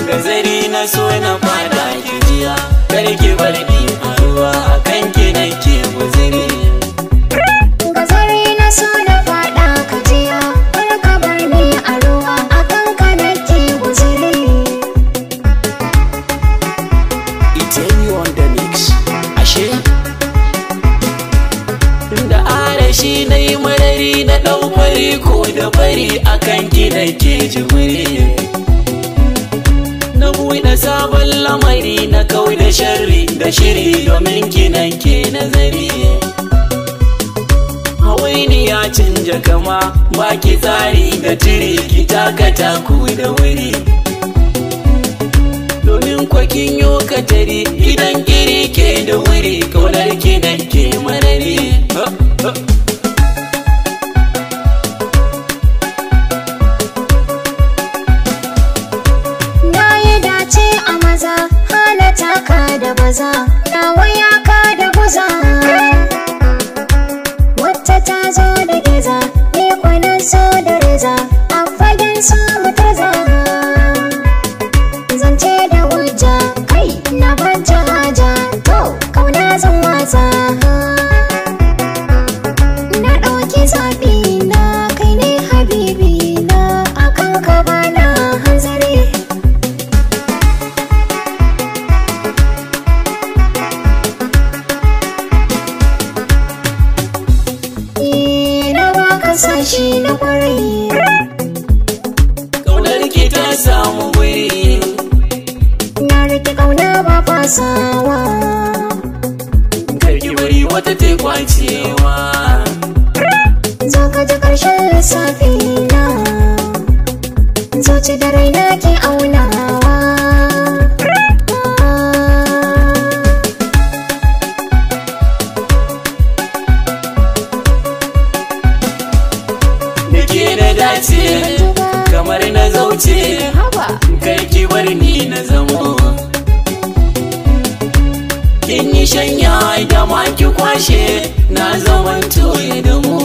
Gazari na so na fada kijiya, kar ki bar ni a ruwa, akan ki nake guzuri. Gazari na so na fada kajiya, kar ka bar ni a ruwa, akan ka nake guzuri. Itemi on the mix, ashe da arashi na yi marari na ɗau fari ko da fari, akan ki nake jimiri. Na buɗe sabon lamari na kau da sharri da shiri, domin ki nake nazari. Hawaini ya canja kama, baki tsari da tiri, ki taka taku da wuri. Domin kwakin yo katari, idan kiri ke da wuri, kaunar ki nake marari. Da baza na waya ka da guza, wata ta zo da giza, ni kwanan so da reza, a fagen so mutaza. Zance da hujja, kai na banta haja, to kauna zan wasa. Na ɗauki zafi na, kai ne habibi na, akan ka bana hanzari. Sashi na kwarai, kaunar ki ta samu wuri, na rike kauna ba fasawa, karki bari wata ta kwacewa. Zo ka ji ƙarshen lissafi na, zuci da raina ke aunawa. Kamar na zauce, kai ki bar ni na zamo. Kin yi shanya da ma ki kwashe, na zaman toye da mu.